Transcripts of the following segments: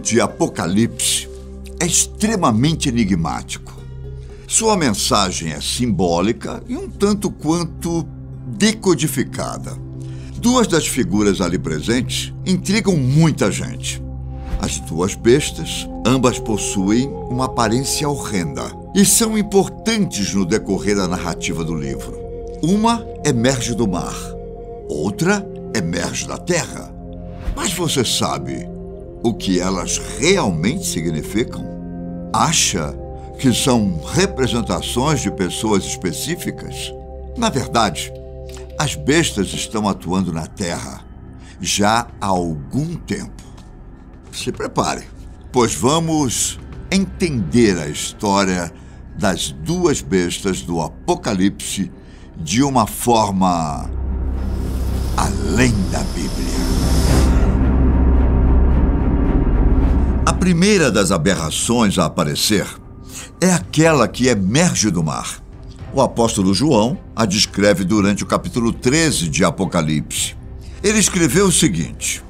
de Apocalipse é extremamente enigmático. Sua mensagem é simbólica e um tanto quanto decodificada. Duas das figuras ali presentes intrigam muita gente. As duas bestas, ambas possuem uma aparência horrenda e são importantes no decorrer da narrativa do livro. Uma emerge do mar, outra emerge da terra. Mas você sabe o que elas realmente significam? Acha que são representações de pessoas específicas? Na verdade, as bestas estão atuando na terra já há algum tempo. Se prepare, pois vamos entender a história das duas bestas do Apocalipse de uma forma além da Bíblia. A primeira das aberrações a aparecer é aquela que emerge do mar. O apóstolo João a descreve durante o capítulo 13 de Apocalipse. Ele escreveu o seguinte: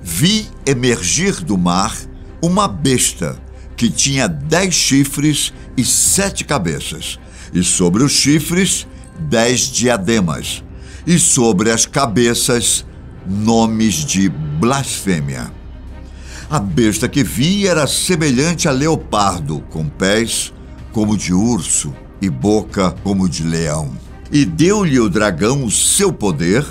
vi emergir do mar uma besta que tinha 10 chifres e 7 cabeças, e sobre os chifres 10 diademas, e sobre as cabeças nomes de blasfêmia. A besta que vi era semelhante a leopardo, com pés como de urso e boca como de leão. E deu-lhe o dragão o seu poder,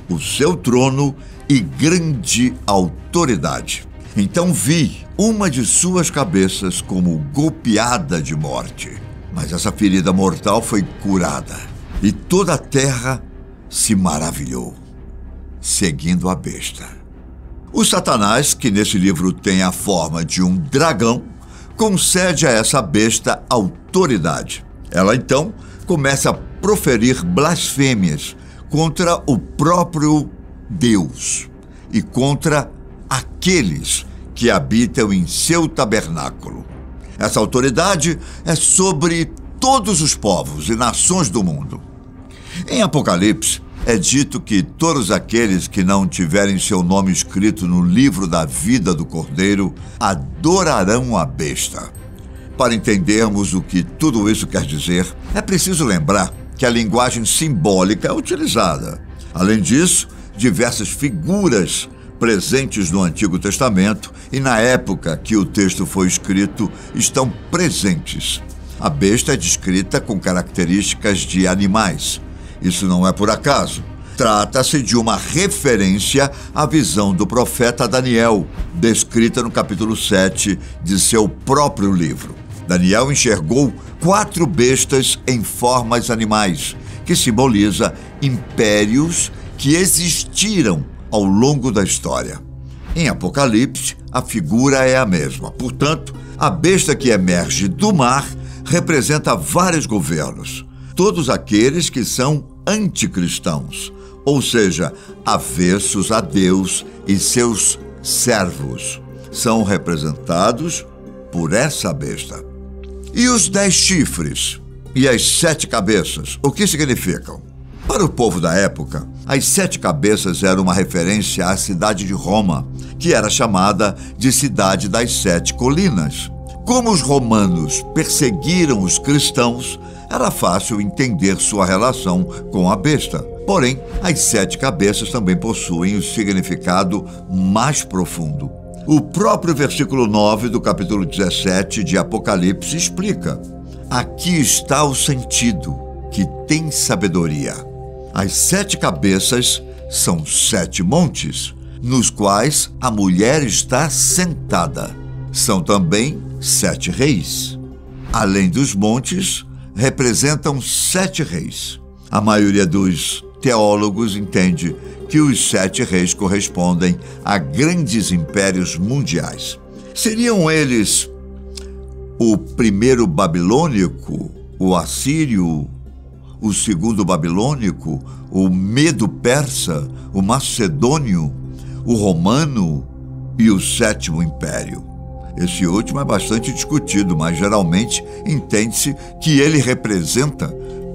o seu trono e grande autoridade. Então vi uma de suas cabeças como golpeada de morte. Mas essa ferida mortal foi curada, e toda a terra se maravilhou, seguindo a besta. O Satanás, que nesse livro tem a forma de um dragão, concede a essa besta autoridade. Ela então começa a proferir blasfêmias contra o próprio Deus e contra aqueles que habitam em seu tabernáculo. Essa autoridade é sobre todos os povos e nações do mundo. Em Apocalipse, é dito que todos aqueles que não tiverem seu nome escrito no livro da vida do Cordeiro adorarão a besta. Para entendermos o que tudo isso quer dizer, é preciso lembrar que a linguagem simbólica é utilizada. Além disso, diversas figuras presentes no Antigo Testamento e na época que o texto foi escrito estão presentes. A besta é descrita com características de animais. Isso não é por acaso. Trata-se de uma referência à visão do profeta Daniel, descrita no capítulo 7 de seu próprio livro. Daniel enxergou 4 bestas em formas animais, que simboliza impérios que existiram ao longo da história. Em Apocalipse, a figura é a mesma. Portanto, a besta que emerge do mar representa vários governos, todos aqueles que são anticristãos, ou seja, avessos a Deus e seus servos, são representados por essa besta. E os 10 chifres e as 7 cabeças, o que significam? Para o povo da época, as 7 cabeças eram uma referência à cidade de Roma, que era chamada de Cidade das 7 Colinas. Como os romanos perseguiram os cristãos, era fácil entender sua relação com a besta. Porém, as 7 cabeças também possuem o significado mais profundo. O próprio versículo 9 do capítulo 17 de Apocalipse explica: aqui está o sentido que tem sabedoria. As 7 cabeças são 7 montes, nos quais a mulher está sentada. São também 7 reis. Além dos montes, representam 7 reis. A maioria dos teólogos entende que os 7 reis correspondem a grandes impérios mundiais. Seriam eles o primeiro babilônico, o assírio, o segundo babilônico, o medo-persa, o macedônio, o romano e o 7º império. Esse último é bastante discutido, mas geralmente entende-se que ele representa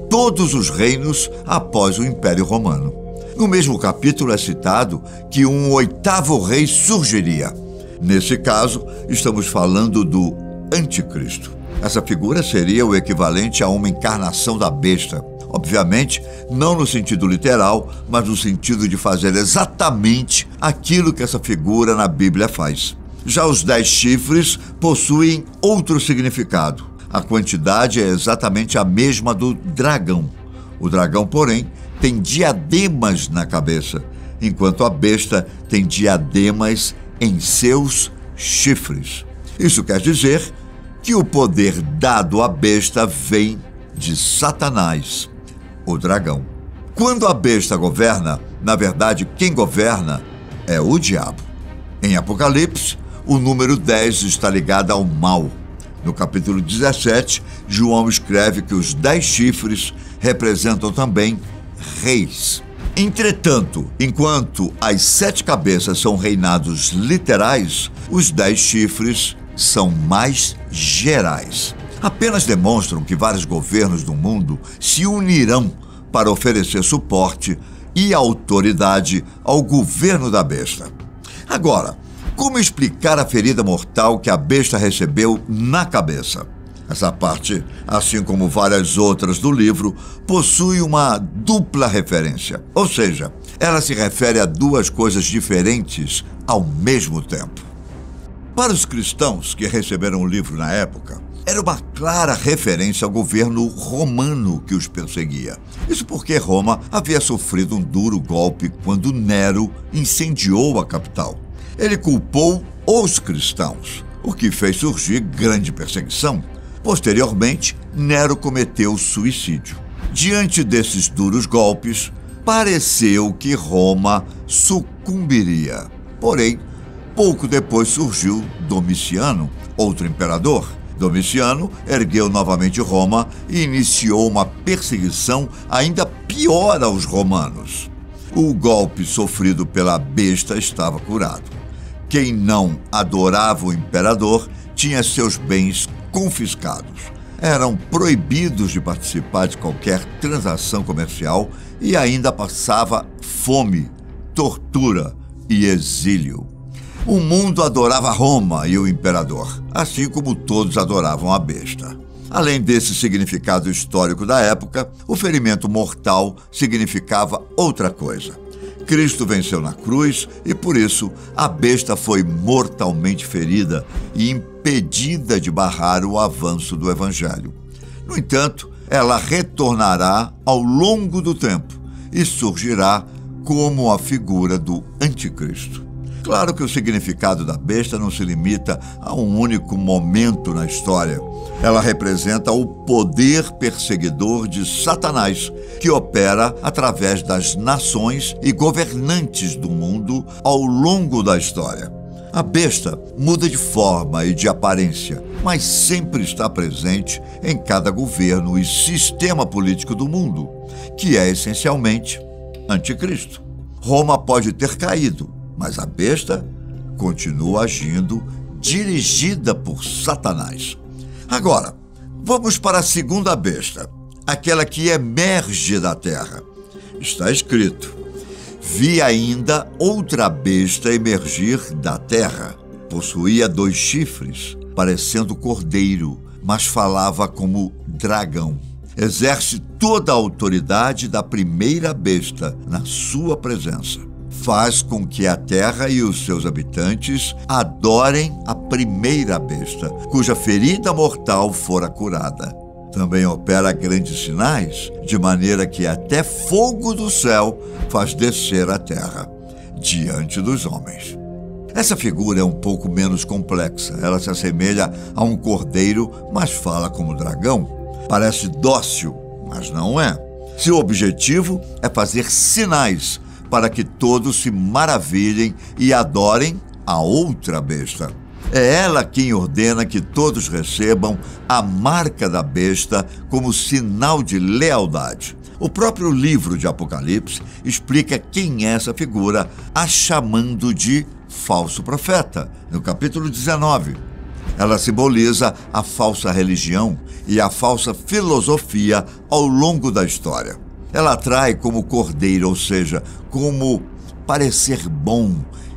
todos os reinos após o Império Romano. No mesmo capítulo é citado que um 8º rei surgiria. Nesse caso, estamos falando do Anticristo. Essa figura seria o equivalente a uma encarnação da besta. Obviamente, não no sentido literal, mas no sentido de fazer exatamente aquilo que essa figura na Bíblia faz. Já os 10 chifres possuem outro significado. A quantidade é exatamente a mesma do dragão. O dragão, porém, tem diademas na cabeça, enquanto a besta tem diademas em seus chifres. Isso quer dizer que o poder dado à besta vem de Satanás, o dragão. Quando a besta governa, na verdade, quem governa é o diabo. Em Apocalipse, o número 10 está ligado ao mal. No capítulo 17, João escreve que os 10 chifres representam também reis. Entretanto, enquanto as 7 cabeças são reinados literais, os 10 chifres são mais gerais. Apenas demonstram que vários governos do mundo se unirão para oferecer suporte e autoridade ao governo da besta. Agora, como explicar a ferida mortal que a besta recebeu na cabeça? Essa parte, assim como várias outras do livro, possui uma dupla referência. Ou seja, ela se refere a 2 coisas diferentes ao mesmo tempo. Para os cristãos que receberam o livro na época, era uma clara referência ao governo romano que os perseguia. Isso porque Roma havia sofrido um duro golpe quando Nero incendiou a capital. Ele culpou os cristãos, o que fez surgir grande perseguição. Posteriormente, Nero cometeu suicídio. Diante desses duros golpes, pareceu que Roma sucumbiria. Porém, pouco depois surgiu Domiciano, outro imperador. Domiciano ergueu novamente Roma e iniciou uma perseguição ainda pior aos romanos. O golpe sofrido pela besta estava curado. Quem não adorava o imperador tinha seus bens confiscados. Eram proibidos de participar de qualquer transação comercial e ainda passava fome, tortura e exílio. O mundo adorava Roma e o imperador, assim como todos adoravam a besta. Além desse significado histórico da época, o ferimento mortal significava outra coisa. Cristo venceu na cruz e, por isso, a besta foi mortalmente ferida e impedida de barrar o avanço do Evangelho. No entanto, ela retornará ao longo do tempo e surgirá como a figura do Anticristo. Claro que o significado da besta não se limita a um único momento na história. Ela representa o poder perseguidor de Satanás, que opera através das nações e governantes do mundo ao longo da história. A besta muda de forma e de aparência, mas sempre está presente em cada governo e sistema político do mundo, que é essencialmente anticristo. Roma pode ter caído, mas a besta continua agindo, dirigida por Satanás. Agora, vamos para a segunda besta, aquela que emerge da terra. Está escrito: vi ainda outra besta emergir da terra. Possuía 2 chifres, parecendo cordeiro, mas falava como dragão. Exerce toda a autoridade da primeira besta na sua presença. Faz com que a terra e os seus habitantes adorem a primeira besta, cuja ferida mortal fora curada. Também opera grandes sinais, de maneira que até fogo do céu faz descer a terra, diante dos homens. Essa figura é um pouco menos complexa. Ela se assemelha a um cordeiro, mas fala como dragão. Parece dócil, mas não é. Seu objetivo é fazer sinais para que todos se maravilhem e adorem a outra besta. É ela quem ordena que todos recebam a marca da besta como sinal de lealdade. O próprio livro de Apocalipse explica quem é essa figura, a chamando de falso profeta, no capítulo 19. Ela simboliza a falsa religião e a falsa filosofia ao longo da história. Ela atrai como cordeiro, ou seja, como parecer bom,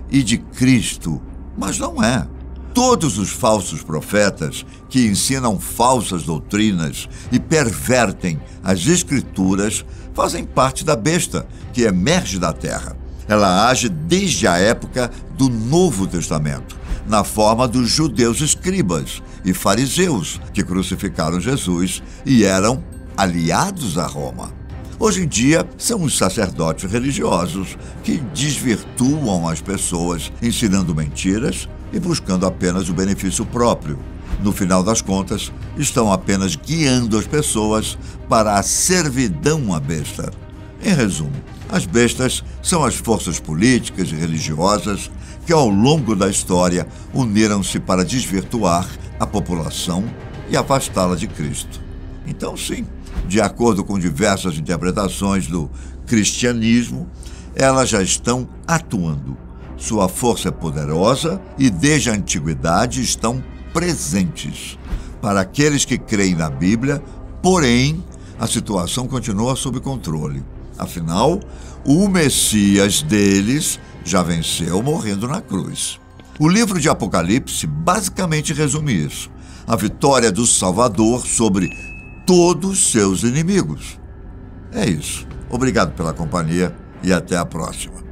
e de Cristo Mas não é. Todos os falsos profetas que ensinam falsas doutrinas e pervertem as Escrituras fazem parte da besta que emerge da terra. Ela age desde a época do Novo Testamento, na forma dos judeus escribas e fariseus que crucificaram Jesus e eram aliados a Roma. Hoje em dia, são os sacerdotes religiosos que desvirtuam as pessoas, ensinando mentiras e buscando apenas o benefício próprio. No final das contas, estão apenas guiando as pessoas para a servidão à besta. Em resumo, as bestas são as forças políticas e religiosas que, ao longo da história, uniram-se para desvirtuar a população e afastá-la de Cristo. Então, sim, de acordo com diversas interpretações do cristianismo, elas já estão atuando. Sua força é poderosa e, desde a antiguidade, estão presentes. Para aqueles que creem na Bíblia, porém, a situação continua sob controle. Afinal, o Messias deles já venceu morrendo na cruz. O livro de Apocalipse basicamente resume isso: a vitória do Salvador sobre todos seus inimigos. É isso. Obrigado pela companhia e até a próxima.